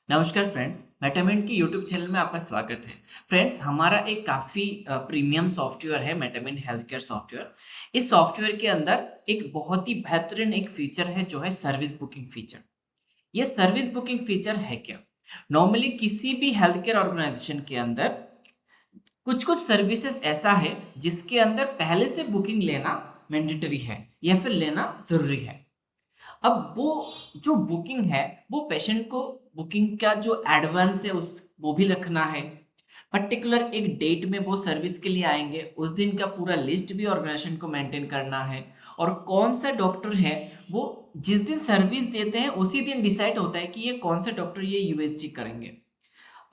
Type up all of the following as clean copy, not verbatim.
नमस्कार फ्रेंड्स, मेटामिंट के YouTube channel में आपका स्वागत है। फ्रेंड्स, हमारा एक काफ़ी प्रीमियम सॉफ्टवेयर है मेटामिंट हेल्थ केयर सॉफ्टवेयर। इस सॉफ्टवेयर के अंदर एक बहुत ही बेहतरीन एक फीचर है जो है सर्विस बुकिंग फीचर। ये सर्विस बुकिंग फीचर है क्या? नॉर्मली किसी भी हेल्थ केयर ऑर्गेनाइजेशन के अंदर कुछ कुछ सर्विसेज ऐसा है जिसके अंदर पहले से बुकिंग लेना मैंडेटरी है या फिर लेना ज़रूरी है। अब वो जो बुकिंग है वो पेशेंट को बुकिंग का जो एडवांस है उस वो भी रखना है। पर्टिकुलर एक डेट में वो सर्विस के लिए आएंगे, उस दिन का पूरा लिस्ट भी ऑर्गेनाइजेशन को मेंटेन करना है। और कौन सा डॉक्टर है वो जिस दिन सर्विस देते हैं उसी दिन डिसाइड होता है कि ये कौन से डॉक्टर ये यूएसजी करेंगे।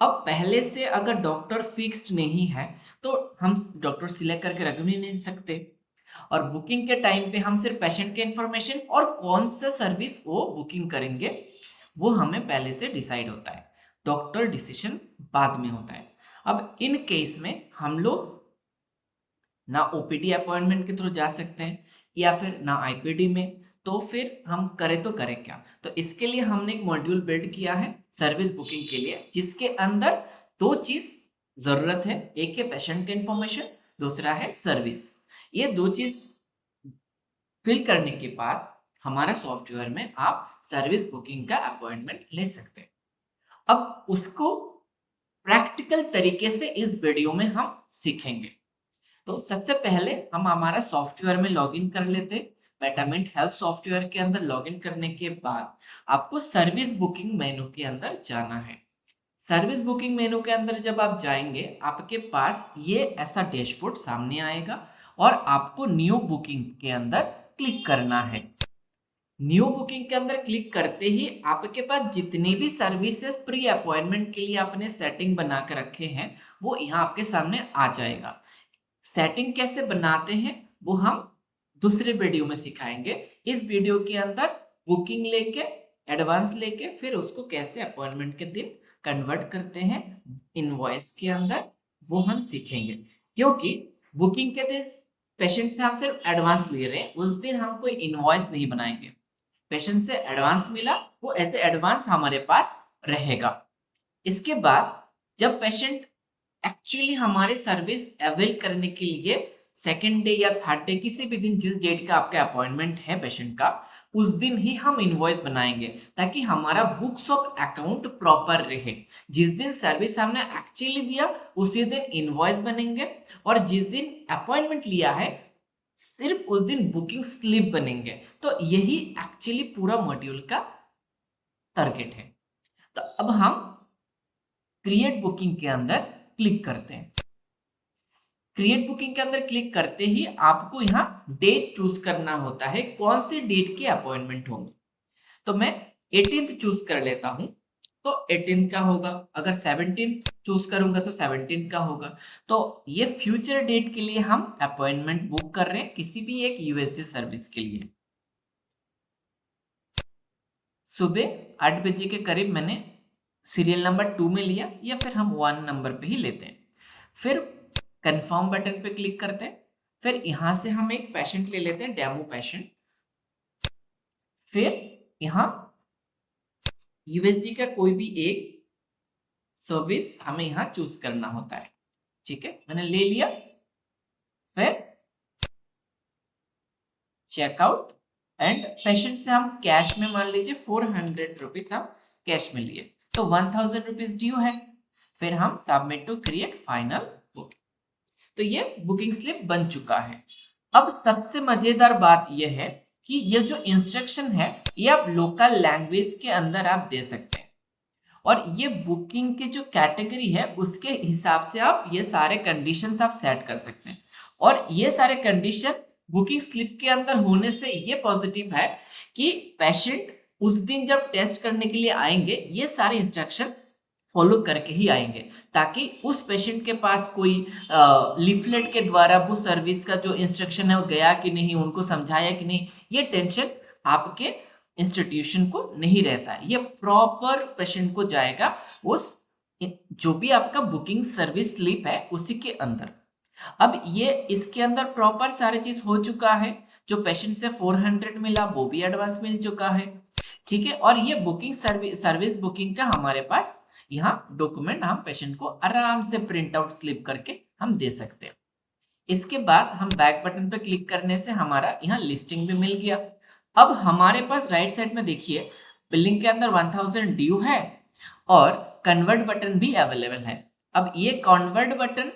अब पहले से अगर डॉक्टर फिक्स्ड नहीं है तो हम डॉक्टर सिलेक्ट करके रख भी नहीं सकते। और बुकिंग के टाइम पे हम सिर्फ पेशेंट के इंफॉर्मेशन और कौन सा सर्विस वो बुकिंग करेंगे वो हमें पहले से डिसाइड होता है। डॉक्टर डिसीजन बाद में होता है। अब इन केस में हम लोग ना ओपीडी अपॉइंटमेंट के थ्रू जा सकते हैं या फिर ना आईपीडी में। तो फिर हम करें तो करें क्या? तो इसके लिए हमने एक मॉड्यूल बिल्ड किया है सर्विस बुकिंग के लिए, जिसके अंदर दो चीज जरूरत है। एक है पेशेंट का इंफॉर्मेशन, दूसरा है सर्विस। ये दो चीज फिल करने के बाद हमारा सॉफ्टवेयर में आप सर्विस बुकिंग का अपॉइंटमेंट ले सकते हैं। अब उसको प्रैक्टिकल तरीके से इस वीडियो में हम सीखेंगे। तो सबसे पहले हम हमारा सॉफ्टवेयर में लॉगिन कर लेते हैं। मेटामिंट हेल्थ सॉफ्टवेयर के अंदर लॉगिन करने के बाद आपको सर्विस बुकिंग मेनू के अंदर जाना है। सर्विस बुकिंग मेनू के अंदर जब आप जाएंगे आपके पास ये ऐसा डैशबोर्ड सामने आएगा और आपको न्यू बुकिंग के अंदर क्लिक करना है। न्यू बुकिंग के अंदर क्लिक करते ही आपके पास जितनी भी सर्विसेज प्री अपॉइंटमेंट के लिए आपने सेटिंग बना कर रखे हैं वो यहाँ आपके सामने आ जाएगा। सेटिंग कैसे बनाते हैं वो हम दूसरे वीडियो में सिखाएंगे। इस वीडियो के अंदर बुकिंग लेके एडवांस लेके फिर उसको कैसे अपॉइंटमेंट के दिन कन्वर्ट करते हैं इनवॉइस के अंदर वो हम सीखेंगे। क्योंकि बुकिंग के दिन पेशेंट से हम सिर्फ एडवांस ले रहे हैं, उस दिन हम कोई इनवॉइस नहीं बनाएंगे। पेशेंट से एडवांस मिला वो ऐसे एडवांस हमारे पास रहेगा। इसके बाद जब पेशेंट एक्चुअली हमारी सर्विस अवेल करने के लिए सेकेंड डे या थर्ड डे किसी भी दिन जिस डेट का आपका अपॉइंटमेंट है पेशेंट का, उस दिन ही हम इनवॉइस बनाएंगे ताकि हमारा बुक्स ऑफ अकाउंट प्रॉपर रहे। जिस दिन सर्विस हमने एक्चुअली दिया उसी दिन इनवॉइस बनेंगे और जिस दिन अपॉइंटमेंट लिया है सिर्फ उस दिन बुकिंग स्लिप बनेंगे। तो यही एक्चुअली पूरा मॉड्यूल का टारगेट है। तो अब हम क्रिएट बुकिंग के अंदर क्लिक करते हैं। क्रिएट बुकिंग के अंदर क्लिक करते ही आपको यहाँ डेट चूज करना होता है, कौन सी डेट के अपॉइंटमेंट होंगे। तो मैं 18th चूज कर लेता हूं तो 18th का होगा। अगर 17th चूज करूंगा तो 17th का होगा। तो ये फ्यूचर डेट के लिए हम अपॉइंटमेंट बुक कर रहे हैं किसी भी एक यूएसजी सर्विस के लिए। सुबह 8 बजे के करीब मैंने सीरियल नंबर 2 में लिया या फिर हम 1 नंबर पे ही लेते हैं। फिर कंफर्म बटन पे क्लिक करते हैं। फिर यहां से हम एक पेशेंट ले लेते हैं, डेमो पेशेंट। फिर यहाँ यूएसजी का कोई भी एक सर्विस हमें यहाँ चूज करना होता है। ठीक है, मैंने ले लिया। फिर चेकआउट एंड पेशेंट से हम कैश में मान लीजिए 400 रुपीज हम कैश में लिए तो 1000 रुपीज ड्यू है। फिर हम submit to create final booking. तो ये बुकिंग स्लिप बन चुका है। अब सबसे मजेदार बात यह है कि ये जो इंस्ट्रक्शन है ये आप लोकल लैंग्वेज के अंदर आप दे सकते हैं और ये बुकिंग की जो कैटेगरी है उसके हिसाब से आप ये सारे कंडीशंस आप सेट कर सकते हैं। और ये सारे कंडीशन बुकिंग स्लिप के अंदर होने से ये पॉजिटिव है कि पेशेंट उस दिन जब टेस्ट करने के लिए आएंगे ये सारे इंस्ट्रक्शन फॉलो करके ही आएंगे, ताकि उस पेशेंट के पास कोई लीफलेट के द्वारा वो सर्विस का जो इंस्ट्रक्शन है वो गया कि नहीं, उनको समझाया कि नहीं, ये टेंशन आपके इंस्टीट्यूशन को नहीं रहता है। ये प्रॉपर पेशेंट को जाएगा उस जो भी आपका बुकिंग सर्विस स्लिप है उसी के अंदर। अब ये इसके अंदर प्रॉपर सारी चीज हो चुका है। जो पेशेंट से 400 मिला वो भी एडवांस मिल चुका है। ठीक है। और ये बुकिंग सर्विस बुकिंग का हमारे पास यहाँ डॉक्यूमेंट हम पेशेंट को आराम से प्रिंट आउट स्लिप करके हम दे सकते हैं। इसके बाद हम बैक बटन पे क्लिक करने से हमारा यहाँ लिस्टिंग भी मिल गया। अब हमारे पास राइट साइड में देखिए बिलिंग के अंदर 1000 ड्यू है और कन्वर्ट बटन भी अवेलेबल है। अब ये कन्वर्ट बटन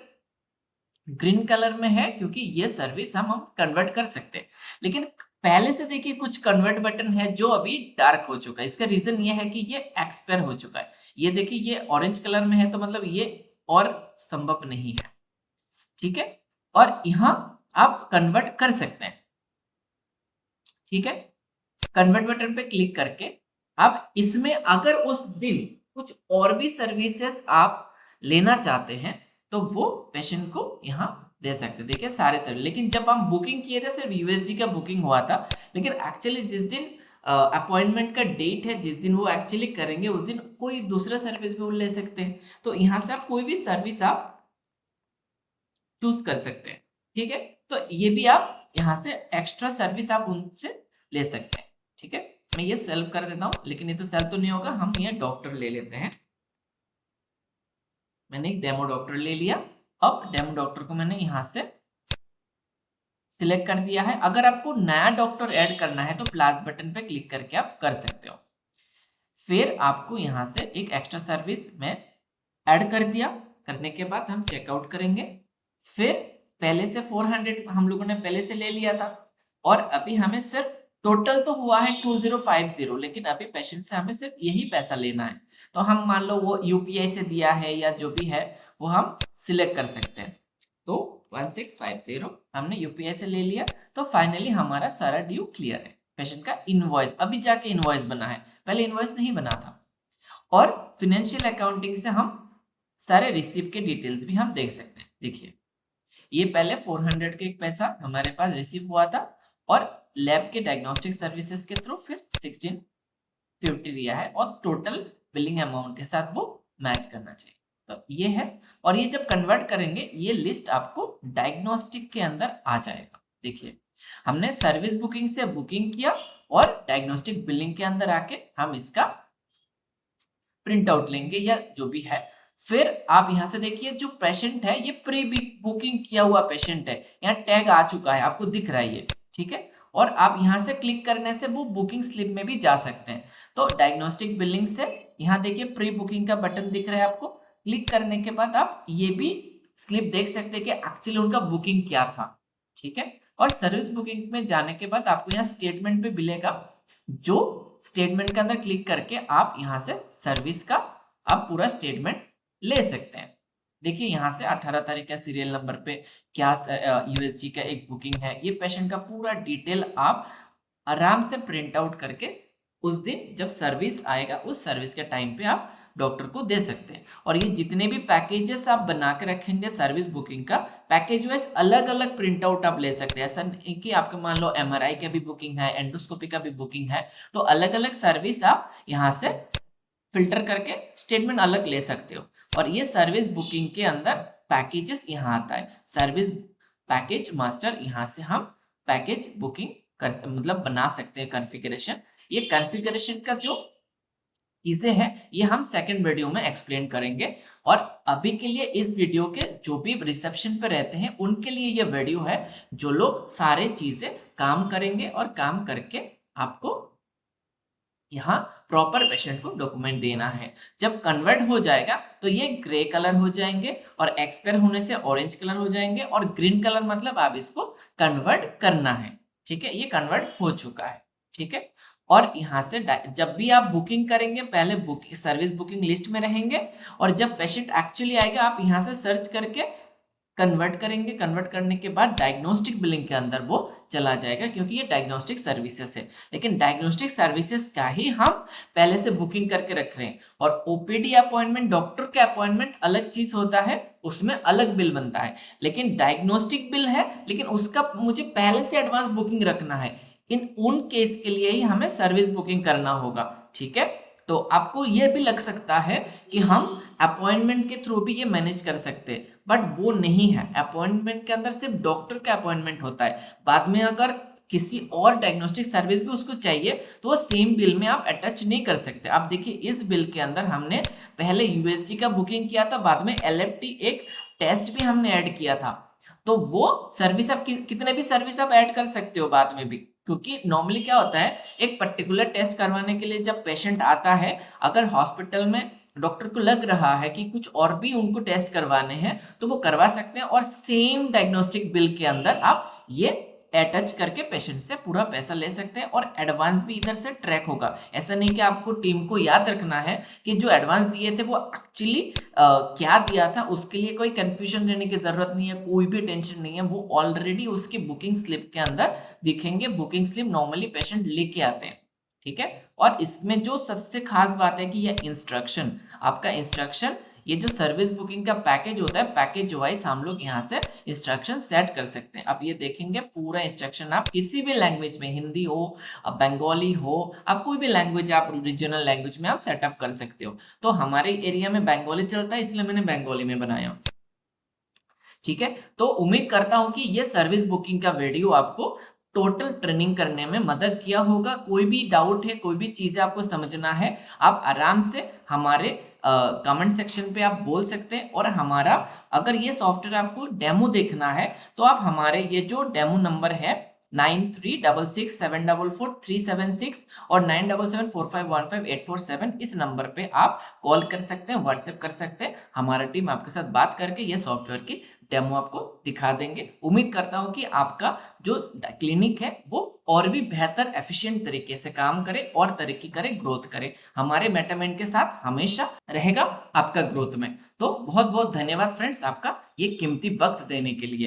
ग्रीन कलर में है क्योंकि ये सर्विस हम कन्वर्ट कर सकते हैं, लेकिन पहले से देखिए कुछ कन्वर्ट बटन है जो अभी डार्क हो चुका है। इसका रीजन ये है कि ये एक्सपायर हो चुका है। ये देखिए ये ऑरेंज कलर में है तो मतलब ये और संभव नहीं है, ठीक है। और यहाँ आप कन्वर्ट कर सकते हैं, ठीक है। कन्वर्ट बटन पे क्लिक करके आप इसमें अगर उस दिन कुछ और भी सर्विसेज आप लेना चाहते हैं तो वो पेशेंट को यहाँ दे सकते हैं। देखिए सारे सर्विस, लेकिन जब हम बुकिंग किए थे सिर्फ यूएसजी का बुकिंग हुआ था, लेकिन एक्चुअली जिस दिन अपॉइंटमेंट का डेट है, जिस दिन वो एक्चुअली करेंगे उस दिन कोई दूसरा सर्विस भी वो ले सकते हैं। तो यहाँ से आप कोई भी सर्विस आप चूज कर सकते हैं, ठीक है। तो ये भी आप यहाँ से एक्स्ट्रा सर्विस आप उनसे ले सकते हैं, ठीक है। मैं ये सेल्फ कर देता हूँ, लेकिन ये तो सेल्फ तो नहीं होगा, हम ये डॉक्टर ले लेते हैं। मैंने एक डेमो डॉक्टर ले लिया। अब डेमो डॉक्टर को मैंने यहाँ से सिलेक्ट कर दिया है। अगर आपको नया डॉक्टर ऐड करना है तो प्लस बटन पे क्लिक करके आप कर सकते हो। फिर आपको यहाँ से एक एक्स्ट्रा सर्विस में ऐड कर दिया। करने के बाद हम चेकआउट करेंगे। फिर पहले से 400 हम लोगों ने पहले से ले लिया था और अभी हमें सिर्फ टोटल तो हुआ है 2050, लेकिन अभी पेशेंट से हमें सिर्फ यही पैसा लेना है। तो हम मान लो वो यूपीआई से दिया है या जो भी है वो हम सिलेक्ट कर सकते हैं। तो 1650 हमने यूपीआई से ले लिया। तो फाइनली हमारा सारा ड्यू क्लियर है। पेशेंट का इनवॉइस अभी जाके इनवॉइस बना है, पहले इनवॉइस नहीं बना था। और फिनेंशियल अकाउंटिंग से हम सारे रिसीव के डिटेल्स भी हम देख सकते हैं। देखिए ये पहले 400 के एक पैसा हमारे पास रिसीव हुआ था और लैब के डायग्नोस्टिक सर्विसेज के थ्रू फिर 1650 दिया है और टोटल बिलिंग अमाउंट के साथ वो मैच करना चाहिए। तो ये है। और ये जब कन्वर्ट करेंगे ये लिस्ट आपको डायग्नोस्टिक के अंदर आ जाएगा। देखिए हमने सर्विस बुकिंग से बुकिंग किया और डायग्नोस्टिक बिलिंग के अंदर आके हम इसका प्रिंट आउट लेंगे या जो भी है। फिर आप यहाँ से देखिए जो पेशेंट है ये प्री बुकिंग किया हुआ पेशेंट है, यहाँ टैग आ चुका है, आपको दिख रहा है ये, ठीक है। और आप यहाँ से क्लिक करने से वो बुकिंग स्लिप में भी जा सकते हैं। तो डायग्नोस्टिक बिलिंग से यहाँ देखिए प्री बुकिंग का बटन दिख रहा है आपको, क्लिक करने के बाद आप ये भी स्लिप देख सकते हैं कि एक्चुअली उनका बुकिंग क्या था, ठीक है। और सर्विस बुकिंग में जाने के बाद आपको यहाँ स्टेटमेंट भी मिलेगा, जो स्टेटमेंट के अंदर क्लिक करके आप यहाँ से सर्विस का आप पूरा स्टेटमेंट ले सकते हैं। देखिए यहाँ से 18 तारीख का सीरियल नंबर पे क्या यूएसजी का एक बुकिंग है, ये पेशेंट का पूरा डिटेल आप आराम से प्रिंट आउट करके उस दिन जब सर्विस आएगा उस सर्विस के टाइम पे आप डॉक्टर को दे सकते हैं। और ये जितने भी पैकेजेस आप बना के रखेंगे सर्विस बुकिंग का, पैकेज वाइज अलग अलग प्रिंट आउट आप ले सकते हैं। ऐसा नहीं कि आपको मान लो एमआरआई का भी बुकिंग है, एंडोस्कोपी का भी बुकिंग है, तो अलग अलग सर्विस आप यहाँ से फिल्टर करके स्टेटमेंट अलग ले सकते हो। और ये सर्विस बुकिंग के अंदर पैकेजेस यहाँ आता है, सर्विस पैकेज मास्टर, यहाँ से हम पैकेज बुकिंग कर मतलब बना सकते हैं कॉन्फ़िगरेशन। ये कॉन्फ़िगरेशन का जो चीजें हैं ये हम सेकंड वीडियो में एक्सप्लेन करेंगे। और अभी के लिए इस वीडियो के जो भी रिसेप्शन पे रहते हैं उनके लिए ये वीडियो है, जो लोग सारे चीजें काम करेंगे और काम करके आपको यहाँ प्रॉपर पेशेंट को डॉक्यूमेंट देना है। जब कन्वर्ट हो जाएगा तो ये ग्रे कलर हो जाएंगे और एक्सपायर होने से ऑरेंज कलर हो जाएंगे और ग्रीन कलर मतलब आप इसको कन्वर्ट करना है, ठीक है। ये कन्वर्ट हो चुका है, ठीक है। और यहाँ से जब भी आप बुकिंग करेंगे पहले बुकिंग सर्विस बुकिंग लिस्ट में रहेंगे और जब पेशेंट एक्चुअली आएगा आप यहाँ से सर्च करके कन्वर्ट करेंगे। कन्वर्ट करने के बाद डायग्नोस्टिक बिलिंग के अंदर वो चला जाएगा क्योंकि ये डायग्नोस्टिक सर्विसेज है। लेकिन डायग्नोस्टिक सर्विसेज का ही हम पहले से बुकिंग करके रख रहे हैं। और ओपीडी अपॉइंटमेंट, डॉक्टर के अपॉइंटमेंट अलग चीज होता है, उसमें अलग बिल बनता है। लेकिन डायग्नोस्टिक बिल है लेकिन उसका मुझे पहले से एडवांस बुकिंग रखना है। उन केस के लिए ही हमें सर्विस बुकिंग करना होगा, ठीक है। तो आपको ये भी लग सकता है कि हम अपॉइंटमेंट के थ्रू भी ये मैनेज कर सकते हैं, बट वो नहीं है। अपॉइंटमेंट के अंदर सिर्फ डॉक्टर का अपॉइंटमेंट होता है। बाद में अगर किसी और डायग्नोस्टिक सर्विस भी उसको चाहिए तो वो सेम बिल में आप अटैच नहीं कर सकते। आप देखिए इस बिल के अंदर हमने पहले यूएसजी का बुकिंग किया था, बाद में एलएफटी एक टेस्ट भी हमने ऐड किया था। तो वो सर्विस आप कितने भी सर्विस आप ऐड कर सकते हो बाद में भी, क्योंकि नॉर्मली क्या होता है, एक पर्टिकुलर टेस्ट करवाने के लिए जब पेशेंट आता है, अगर हॉस्पिटल में डॉक्टर को लग रहा है कि कुछ और भी उनको टेस्ट करवाने हैं तो वो करवा सकते हैं, और सेम डायग्नोस्टिक बिल के अंदर आप ये अटैच करके पेशेंट से पूरा पैसा ले सकते हैं, और एडवांस भी इधर से ट्रैक होगा। ऐसा नहीं कि आपको टीम को याद रखना है कि जो एडवांस दिए थे वो एक्चुअली क्या दिया था, उसके लिए कोई कंफ्यूजन रहने की जरूरत नहीं है, कोई भी टेंशन नहीं है, वो ऑलरेडी उसकी बुकिंग स्लिप के अंदर दिखेंगे। बुकिंग स्लिप नॉर्मली पेशेंट लेके आते हैं, ठीक है। और इसमें जो सबसे खास बात है कि ये इंस्ट्रक्शन, आपका इंस्ट्रक्शन, ये जो सर्विस बुकिंग का पैकेज होता है, पैकेज वाइज हम लोग यहाँ से इंस्ट्रक्शन सेट कर सकते हैं। अब ये देखेंगे पूरा इंस्ट्रक्शन आप किसी भी लैंग्वेज में, हिंदी हो, बंगाली हो, आप कोई भी लैंग्वेज, आप रीजनल लैंग्वेज में आप सेटअप कर सकते हो। तो हमारे एरिया में बंगाली चलता है, इसलिए मैंने बंगाली में बनाया, ठीक है। तो उम्मीद करता हूं कि ये सर्विस बुकिंग का वीडियो आपको टोटल ट्रेनिंग करने में मदद किया होगा। कोई भी डाउट है, कोई भी चीजें आपको समझना है, आप आराम से हमारे कमेंट सेक्शन पे आप बोल सकते हैं। और हमारा, अगर ये सॉफ्टवेयर आपको डेमो देखना है तो आप हमारे ये जो डेमो नंबर है 9366744376 और 9774515847, इस नंबर पे आप कॉल कर सकते हैं, व्हाट्सएप कर सकते हैं। हमारा टीम आपके साथ बात करके ये सॉफ्टवेयर की डेमो आपको दिखा देंगे। उम्मीद करता हूं कि आपका जो क्लिनिक है वो और भी बेहतर एफिशिएंट तरीके से काम करे और तरक्की करे, ग्रोथ करे। हमारे मेटामेंट के साथ हमेशा रहेगा आपका ग्रोथ में। तो बहुत बहुत धन्यवाद फ्रेंड्स, आपका ये कीमती वक्त देने के लिए।